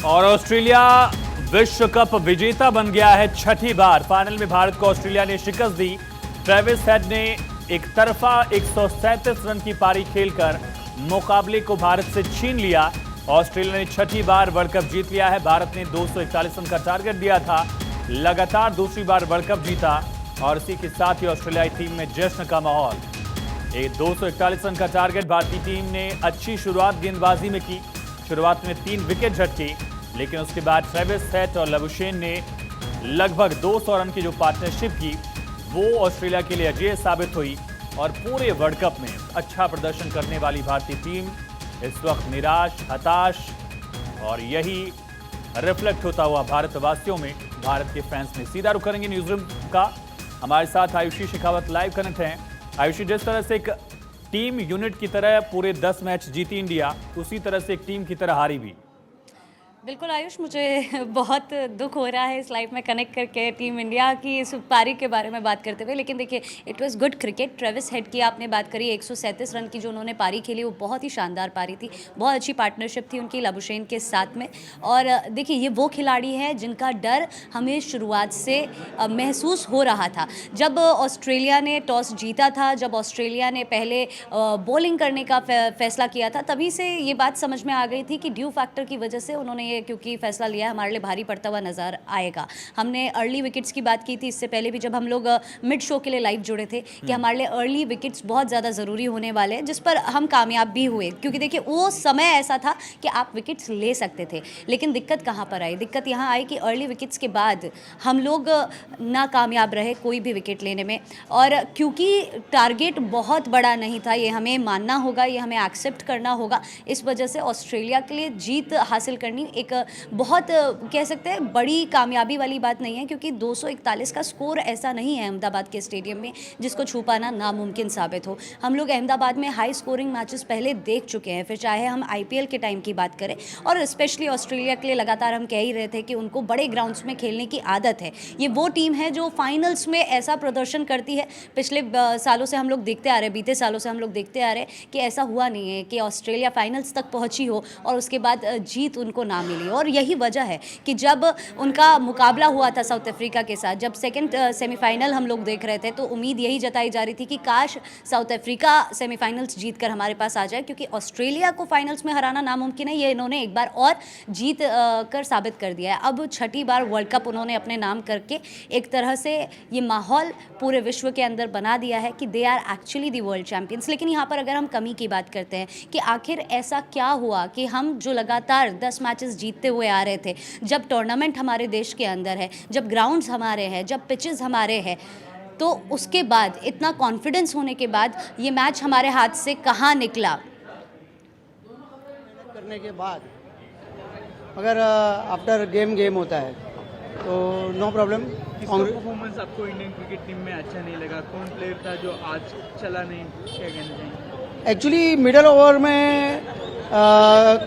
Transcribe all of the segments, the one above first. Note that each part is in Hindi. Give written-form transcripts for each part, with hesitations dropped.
और ऑस्ट्रेलिया विश्व कप विजेता बन गया है छठी बार। फाइनल में भारत को ऑस्ट्रेलिया ने शिकस्त दी। ट्रेविस हेड ने एक तरफा 137 रन की पारी खेलकर मुकाबले को भारत से छीन लिया। ऑस्ट्रेलिया ने छठी बार वर्ल्ड कप जीत लिया है। भारत ने 241 रन का टारगेट दिया था, लगातार दूसरी बार वर्ल्ड कप जीता और इसी के साथ ही ऑस्ट्रेलियाई टीम में जश्न का माहौल। एक 241 रन का टारगेट भारतीय टीम ने अच्छी शुरुआत गेंदबाजी में की। शुरुआत में 3 विकेट झटके, लेकिन उसके बाद ट्रेविस हेड और लबुशेन ने लगभग 200 रन की जो पार्टनरशिप की वो ऑस्ट्रेलिया के लिए अजेय साबित हुई और पूरे वर्ल्ड कप में अच्छा प्रदर्शन करने वाली भारतीय टीम इस वक्त निराश, हताश और यही रिफ्लेक्ट होता हुआ भारतवासियों में, भारत के फैंस में। सीधा रुख करेंगे न्यूज़ रूम का। हमारे साथ आयुषी शेखावत लाइव कनेक्ट हैं। आयुषी, जिस तरह से एक टीम यूनिट की तरह पूरे 10 मैच जीती इंडिया, उसी तरह से एक टीम की तरह हारी भी। बिल्कुल आयुष, मुझे बहुत दुख हो रहा है इस लाइव में कनेक्ट करके टीम इंडिया की इस पारी के बारे में बात करते हुए। लेकिन देखिए, it was good cricket. Travis head की आपने बात करी, 137 रन की जो उन्होंने पारी खेली वो बहुत ही शानदार पारी थी। बहुत अच्छी पार्टनरशिप थी उनकी लबुशेन के साथ में। और देखिए, ये वो खिलाड़ी है जिनका डर हमें शुरुआत से महसूस हो रहा था। जब ऑस्ट्रेलिया ने टॉस जीता था, जब ऑस्ट्रेलिया ने पहले बॉलिंग करने का फैसला किया था, तभी से ये बात समझ में आ गई थी कि ड्यू फैक्टर की वजह से उन्होंने क्योंकि फैसला लिया हमारे लिए भारी पड़ता हुआ नजर आएगा। हमने अर्ली विकेट्स की बात की थी इससे पहले भी, जब हम लोग मिड शो के लिए लाइव जुड़े थे, कि हमारे लिए अर्ली विकेट्स बहुत ज़्यादा ज़रूरी होने वाले हैं, जिस पर हम कामयाब भी हुए। क्योंकि देखिए, वो समय ऐसा था कि आप विकेट्स ले सकते थे। लेकिन दिक्कत कहाँ पर आई? दिक्कत यहाँ आई कि अर्ली विकेट्स के बाद हम लोग नाकामयाब रहे कोई भी विकेट लेने में। और क्योंकि टारगेट बहुत बड़ा नहीं था, ये हमें मानना होगा, ये हमें एक्सेप्ट करना होगा। इस वजह से ऑस्ट्रेलिया के लिए जीत हासिल करनी एक बहुत कह सकते हैं बड़ी कामयाबी वाली बात नहीं है, क्योंकि 241 का स्कोर ऐसा नहीं है अहमदाबाद के स्टेडियम में जिसको छू पाना नामुमकिन साबित हो। हम लोग अहमदाबाद में हाई स्कोरिंग मैचेस पहले देख चुके हैं, फिर चाहे हम आईपीएल के टाइम की बात करें, और स्पेशली ऑस्ट्रेलिया के लिए लगातार हम कह ही रहे थे कि उनको बड़े ग्राउंड्स में खेलने की आदत है। ये वो टीम है जो फाइनल्स में ऐसा प्रदर्शन करती है। पिछले सालों से हम लोग देखते आ रहे हैं, बीते सालों से हम लोग देखते आ रहे हैं कि ऐसा हुआ नहीं है कि ऑस्ट्रेलिया फाइनल्स तक पहुंची हो और उसके बाद जीत उनको ना मिली। और यही वजह है कि जब उनका मुकाबला हुआ था साउथ अफ्रीका के साथ, जब सेकंड सेमीफाइनल हम लोग देख रहे थे, तो उम्मीद यही जताई जा रही थी कि काश साउथ अफ्रीका सेमीफाइनल्स जीतकर हमारे पास आ जाए, क्योंकि ऑस्ट्रेलिया को फाइनल्स में हराना नामुमकिन है। ये इन्होंने एक बार और जीत कर साबित कर दिया है। अब छठी बार वर्ल्ड कप उन्होंने अपने नाम करके एक तरह से ये माहौल पूरे विश्व के अंदर बना दिया है कि they are actually the world champions. लेकिन यहाँ पर अगर हम कमी की बात करते हैं कि आखिर ऐसा क्या हुआ कि हम जो लगातार 10 मैचेस जीतते हुए आ रहे थे, जब टूर्नामेंट हमारे देश के अंदर है, जब ग्राउंड्स हमारे हैं, जब पिचेस हमारे हैं, तो उसके बाद इतना कॉन्फिडेंस होने के बाद ये मैच हमारे हाथ से कहाँ निकला? करने के बाद अगर आफ्टर गेम होता है तो नो प्रॉब्लम। परफॉर्मेंस आपको इंडियन क्रिकेट टीम में अच्छा नहीं लगा? कौन प्लेयर था जो आज चला नहीं, क्या कहना चाहिए? एक्चुअली मिडल ओवर में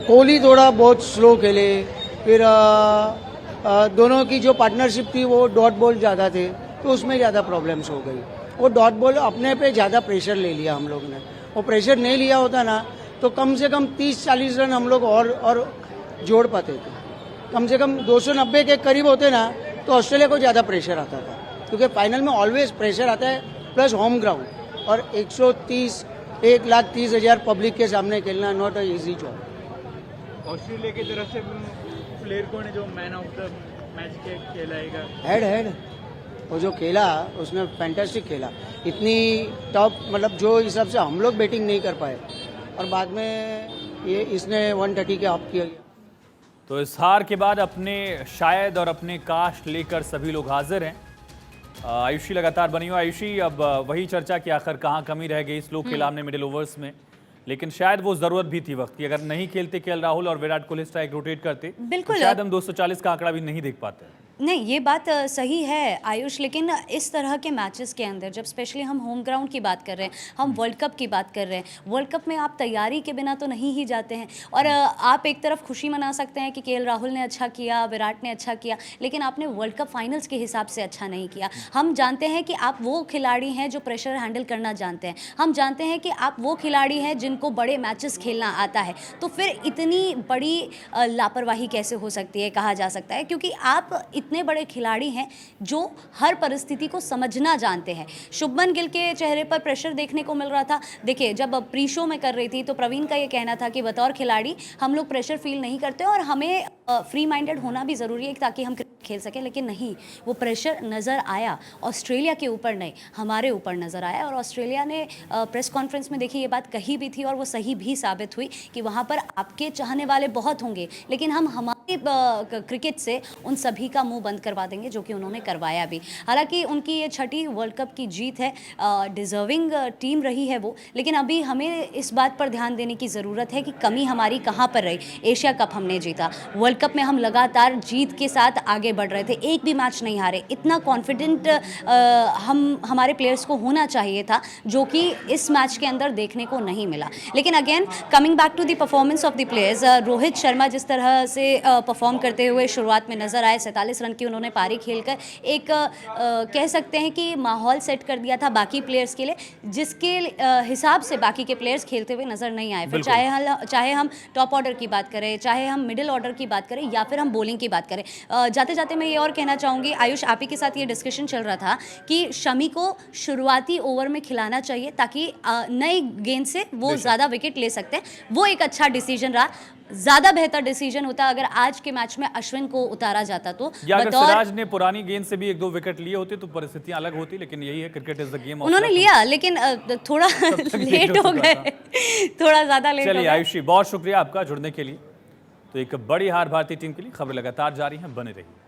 कोहली थोड़ा बहुत स्लो खेले, फिर दोनों की जो पार्टनरशिप थी वो डॉट बॉल ज़्यादा थे, तो उसमें ज़्यादा प्रॉब्लम्स हो गई। वो डॉट बॉल अपने पे ज़्यादा प्रेशर ले लिया हम लोग ने। वो प्रेशर नहीं लिया होता ना तो कम से कम 30-40 रन हम लोग और जोड़ पाते थे। कम से कम 290 के करीब होते ना तो ऑस्ट्रेलिया को ज़्यादा प्रेशर आता था, क्योंकि फाइनल में ऑलवेज प्रेशर आता है, प्लस होम ग्राउंड और 1,30,000 पब्लिक के सामने खेलना not a easy job. Australia की तरफ से प्लेयर कौन है जो मैन ऑफ द मैच के खेलाएगा? हेड वो जो खेला उसने फैंटास्टिक खेला। इतनी टॉप, मतलब जो हिसाब से हम लोग बैटिंग नहीं कर पाए और बाद में ये इसने 130 के ऑफ किया गया। तो इस हार के बाद अपने शायद और अपने काश लेकर सभी लोग हाजिर हैं। आयुषी लगातार बनी हुई। आयुषी, अब वही चर्चा कि आखिर कहाँ कमी रह गई। स्लो खेला हमने मिडिल ओवर्स में, लेकिन शायद वो जरूरत भी थी वक्त की। अगर नहीं खेलते केएल राहुल और विराट कोहली स्ट्राइक रोटेट करते, बिल्कुल, तो शायद हम 240 का आंकड़ा भी नहीं देख पाते। नहीं, ये बात सही है आयुष, लेकिन इस तरह के मैचेस के अंदर जब स्पेशली हम होम ग्राउंड की बात कर रहे हैं, हम वर्ल्ड कप की बात कर रहे हैं, वर्ल्ड कप में आप तैयारी के बिना तो नहीं ही जाते हैं। और आप एक तरफ खुशी मना सकते हैं कि केएल राहुल ने अच्छा किया, विराट ने अच्छा किया, लेकिन आपने वर्ल्ड कप फाइनल्स के हिसाब से अच्छा नहीं किया। हम जानते हैं कि आप वो खिलाड़ी हैं जो प्रेशर हैंडल करना जानते हैं, हम जानते हैं कि आप वो खिलाड़ी हैं जिनको बड़े मैचेस खेलना आता है, तो फिर इतनी बड़ी लापरवाही कैसे हो सकती है, कहा जा सकता है, क्योंकि आप इतने बड़े खिलाड़ी हैं जो हर परिस्थिति को समझना जानते हैं। शुभमन गिल के चेहरे पर प्रेशर देखने को मिल रहा था। देखिए, जब प्री शो में कर रही थी तो प्रवीण का ये कहना था कि बतौर खिलाड़ी हम लोग प्रेशर फील नहीं करते और हमें फ्री माइंडेड होना भी ज़रूरी है ताकि हम खेल सकें, लेकिन नहीं, वो प्रेशर नज़र आया ऑस्ट्रेलिया के ऊपर नहीं, हमारे ऊपर नज़र आया। और ऑस्ट्रेलिया ने प्रेस कॉन्फ्रेंस में देखिए ये बात कही भी थी और वो सही भी साबित हुई कि वहाँ पर आपके चाहने वाले बहुत होंगे, लेकिन हम हमारे क्रिकेट से उन सभी का मुंह बंद करवा देंगे, जो कि उन्होंने करवाया भी। हालांकि उनकी ये छठी वर्ल्ड कप की जीत है, डिज़र्विंग टीम रही है वो, लेकिन अभी हमें इस बात पर ध्यान देने की ज़रूरत है कि कमी हमारी कहाँ पर रही। एशिया कप हमने जीता, वर्ल्ड कप में हम लगातार जीत के साथ आगे बढ़ रहे थे, एक भी मैच नहीं हारे। इतना कॉन्फिडेंट हमारे प्लेयर्स को होना चाहिए था, जो कि इस मैच के अंदर देखने को नहीं मिला। लेकिन again coming back to the performance of the players, Rohit Sharma जिस तरह से परफॉर्म करते हुए शुरुआत में नजर आए, 47 रन की उन्होंने पारी खेलकर एक कह सकते हैं कि माहौल सेट कर दिया था बाकी प्लेयर्स के लिए, जिसके हिसाब से बाकी के प्लेयर्स खेलते हुए नजर नहीं आए। फिर चाहे हम टॉप ऑर्डर की बात करें, चाहे हम मिडिल ऑर्डर की बात करें, या फिर हम बॉलिंग की बात करें। जाते जाते मैं ये और कहना चाहूँगी, आयुष आप ही के साथ ये डिस्कशन चल रहा था कि शमी को शुरुआती ओवर में खिलाना चाहिए ताकि नई गेंद से वो ज़्यादा विकेट ले सकते हैं। वो एक अच्छा डिसीजन रहा, ज्यादा बेहतर डिसीजन होता अगर आज के मैच में अश्विन को उतारा जाता तो। या अगर सिराज ने पुरानी गेंद से भी 1-2 विकेट लिए होते तो परिस्थितियां अलग होती, लेकिन यही है, cricket is the game of. उन्होंने लिया, लेकिन थोड़ा लेट हो गए, थोड़ा ज्यादा लेट हो गए। चलिए आयुषी, बहुत शुक्रिया आपका जुड़ने के लिए। तो एक बड़ी हार भारतीय टीम के लिए। खबर लगातार जारी है, बने रहिए।